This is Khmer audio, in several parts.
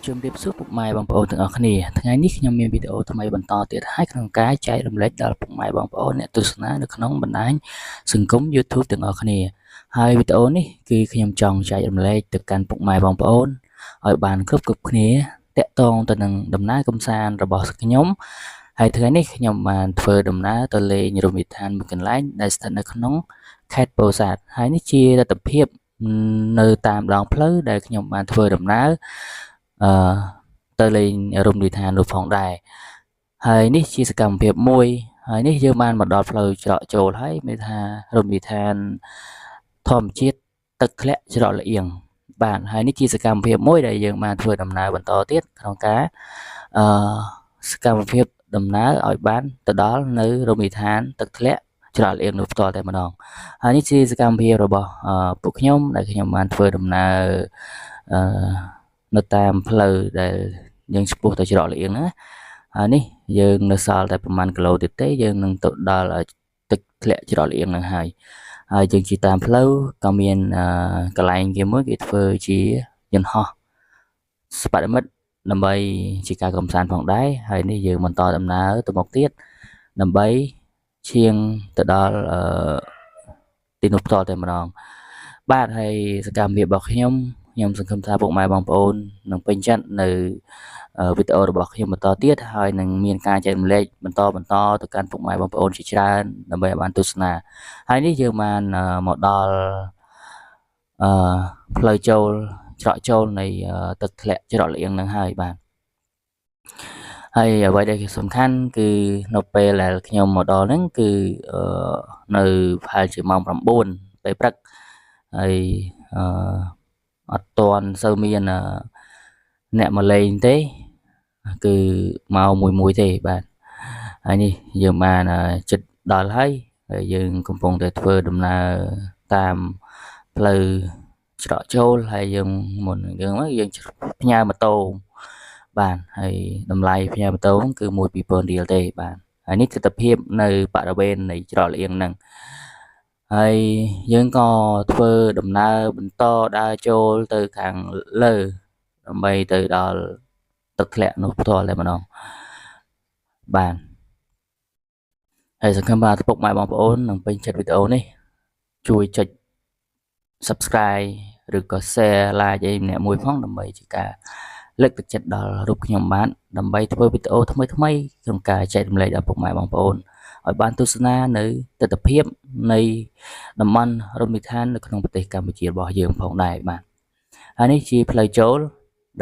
ជំរាបសួរពុកម៉ែបងប្អូនទាំងអស់គ្នាថ្ងៃនេះខ្ញុំមានវីដេអូថ្មីបន្តទៀតហើយក្នុងការចែករំលែកដល់ពុកម៉ែបងប្អូនអ្នកទស្សនានៅក្នុងបណ្ដាញសង្គម YouTube ទាំងអស់គ្នាហើយវីដេអូនេះគឺខ្ញុំចង់ចែករំលែកទៅកាន់ពុកម៉ែបងប្អូនឲ្យបានគ្រប់គ្នាតាក់ទងទៅនឹងដំណើរកម្សាន្តរបស់ខ្ញុំហើយថ្ងៃនេះខ្ញុំបានធ្វើដំណើរទៅលេងរមណីយដ្ឋានមួយកន្លែងដែលស្ថិតនៅក្នុងខេត្តពោធិ៍សាត់ហើយនេះជាទស្សនវិជ្ជានៅតាមដងផ្លូវដែលខ្ញុំបានធ្វើដំណើរទៅលេងរមណីយដ្ឋាននោះផងដែរហើយនេះជាសកម្មភាពមួយហើយនេះយើងបានមកដល់ផ្លូវច្រកចូលហើយមានថារមណីយដ្ឋានធម្មជាតិទឹកធ្លាក់ច្រកលៀងបាទហើយនេះជាសកម្មភាពមួយដែលយើងបានធ្វើដំណើរបន្តទៀតក្នុងការសកម្មភាពដំណើរឲ្យបានទៅដល់នៅរមណីយដ្ឋានទឹកធ្លាក់ច្រកលៀងនោះផ្ទាល់តែម្ដងហើយនេះជាសកម្មភាពរបស់ពួកខ្ញុំដែលខ្ញុំបានធ្វើដំណើរនៅតាមផ្លូវដែលយើងឆ្ពោះទៅច្រកលៀងណាហើយនេះយើងនៅសល់តែប្រហែលគីឡូទៀតទេយើងនឹងទៅដល់ទឹកធ្លាក់ច្រកលៀងនឹងហើយយើងជិះតាមផ្លូវក៏មានកន្លែងគេមួយគេធ្វើជាយន្តហោះស្ប៉ាតមិតដើម្បីជាការកំសាន្តផងដែរហើយនេះយើងបន្តដំណើរទៅមុខទៀតដើម្បីឈានទៅដល់ទីនោះផ្ទាល់តែម្ដងបាទហើយសកម្មភាពរបស់ខ្ញុំសង្ឃឹមថាពុកម៉ែបងប្អូននឹងពេញចិត្តនៅវីដេអូរបស់ខ្ញុំបន្តទៀតហើយនឹងមានការចែករំលែកបន្តទៅកាន់ពុកម៉ែបងប្អូនជាច្រើនដើម្បីឲ្យបានទស្សនាហើយនេះយើងបានមកដល់ផ្លូវចូលច្រកចូលនៃទឹកធ្លាក់ច្រកលៀងនឹងហើយបាទហើយអ្វីដែលសំខាន់គឺនៅពេលដែលខ្ញុំមកដល់ហ្នឹងគឺនៅប្រហែលជាម៉ោង9ពេលព្រឹកហើយអត់ទាន់សូវមានអ្នកមកលេងទេគឺមកមួយទេបាទហើយនេះយើងបានចិត្តដល់ហើយយើងកំពុងតែធ្វើដំណើរតាមផ្លូវច្រកចូលហើយយើងមុនយើងផ្ញើម៉ូតូបាទហើយតម្លៃផ្ញើម៉ូតូគឺ1-2000រៀលទេបាទហើយនេះទស្សនវិជ្ជានៅបរិវេណនៃច្រកលៀងហ្នឹងហើយយើងក៏ធ្វើដំណើរបន្តដើរចូលទៅខាងលើដើម្បីទៅដល់ទឹកធ្លាក់នោះផ្ទាល់តែម្ដងបាទហើយសង្ឃឹមថាពុកម៉ែបងប្អូននឹងពេញចិត្តវីដេអូនេះជួយចុច Subscribe ឬក៏ Share Like ឲ្យម្នាក់មួយផងដើម្បីជាការលើកទឹកចិត្តដល់រូបខ្ញុំបានដើម្បីធ្វើវីដេអូថ្មីក្នុងការចែករំលែកដល់ពុកម៉ែបងប្អូនឲ្យបានទស្សនានៅទស្សនវិជ្ជានៃតំបន់រមណីយដ្ឋាននៅក្នុងប្រទេសកម្ពុជារបស់យើងផងដែរបាទហើយនេះជាផ្លូវចូល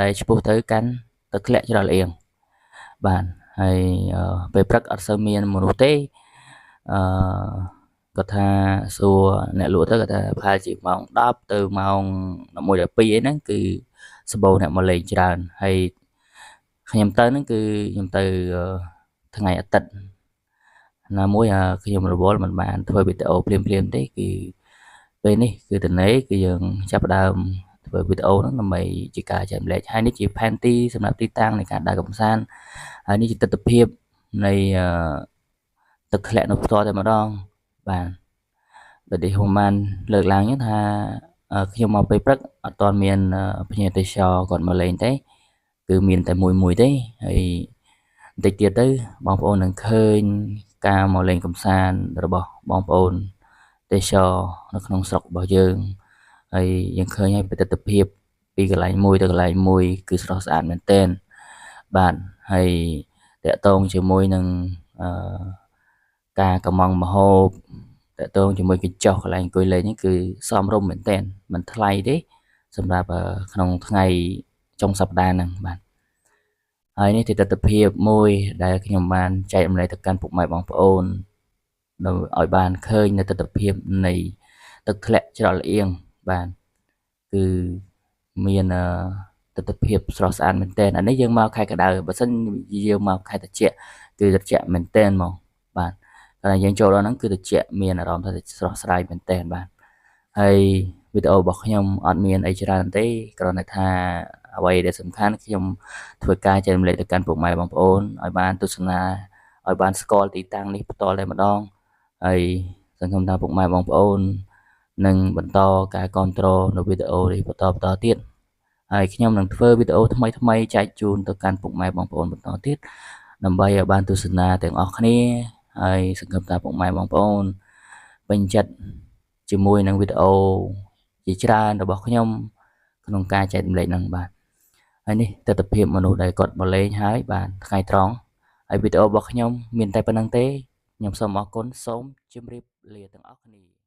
ដែលឆ្ពោះទៅកាន់ទឹកធ្លាក់ច្រកលៀងបាទហើយពេលព្រឹកអត់សូវមានមនុស្សទេគាត់ថាសួរអ្នកលក់ទៅគាត់ថាប្រហែលជាម៉ោង10ទៅម៉ោង11 12អីហ្នឹងគឺសម្បូរអ្នកមកលេងច្រើនហើយខ្ញុំទៅហ្នឹងគឺខ្ញុំទៅថ្ងៃអាទិត្យណាមួយខ្ញុំរវល់មិនបានធ្វើវីដេអូភ្លាមទេគឺពេលនេះគឺតនេគឺយើងចាប់ផ្ដើមធ្វើវីដេអូហ្នឹងដើម្បីជាការចែករំលែកហើយនេះជាផែនទីសម្រាប់ទីតាំងនៃការដើរកម្សាន្តហើយនេះជាទស្សនវិជ្ជានៃទឹកធ្លាក់នៅផ្ទាល់តែម្ដងបាទដូចនេះខ្ញុំបានលើកឡើងថាខ្ញុំមកពេលព្រឹកអត់ទាន់មានភ្ញៀវទេសចរគាត់មកលេងទេគឺមានតែមួយទេហើយបន្តិចទៀតទៅបងប្អូននឹងឃើញការមកលេងកម្សាន្តរបស់បងប្អូនទេសចរនៅក្នុងស្រុករបស់យើងហើយយើងឃើញហើយបទិដ្ឋភាពពីកន្លែងមួយទៅកន្លែងមួយគឺស្រស់ស្អាតមែនទែនបាទហើយតកតងជាមួយនឹងការកម្មង់មហូបតកតងជាមួយកញ្ចុះកន្លែងអង្គុយលេងនេះគឺសមរម្យមែនទែនមិនថ្លៃទេសម្រាប់ក្នុងថ្ងៃចុងសប្តាហ៍ហ្នឹងបាទហើយនេះជាទស្សនវិជ្ជាមួយដែលខ្ញុំបានចែករំលែកទៅកាន់ពុកម៉ែបងប្អូនឲ្យបានឃើញនៅទស្សនវិជ្ជានៃទឹកធ្លាក់ច្រកលៀងបាទគឺមានទស្សនវិជ្ជាស្រស់ស្អាតមែនទែនអានេះយើងមកខែក្តៅបើសិនយើងមកខែត្រជាក់គឺត្រជាក់មែនទែនហ្មងបាទតែយើងចូលដល់ហ្នឹងគឺត្រជាក់មានអារម្មណ៍ថាស្រស់ស្រាយមែនទែនបាទហើយវីដេអូរបស់ខ្ញុំអត់មានអីច្រើនទេគ្រាន់តែថាអ្វីដែលសំខាន់ខ្ញុំធ្វើការចែករំលែកទៅកាន់ពុកម៉ែបងប្អូនឲ្យបានទស្សនាឲ្យបានស្គាល់ទីតាំងនេះផ្ទាល់តែម្ដងហើយសង្ឃឹមថាពុកម៉ែបងប្អូន នឹងបន្តការគ្រប់គ្រងនៅវីដេអូនេះបន្តទៀតហើយខ្ញុំនឹងធ្វើវីដេអូថ្មីៗចែកជូនទៅកាន់ពុកម៉ែបងប្អូនបន្តទៀតដើម្បីឲ្យបានទស្សនាទាំងអស់គ្នាហើយសង្ឃឹមថាពុកម៉ែបងប្អូនពេញចិត្តជាមួយនឹងវីដេអូជាច្រើនរបស់ខ្ញុំក្នុងការចែករំលែកនឹងបាទហើយនេះទស្សនវិជ្ជាមនុស្សដែលគាត់មកលេងហើយបាទថ្ងៃត្រង់ហើយវីដេអូរបស់ខ្ញុំមានតែប៉ុណ្្នឹងទេខ្ញុំសូមអរគុណសូមជម្រាបលាទាំងអស់គ្នា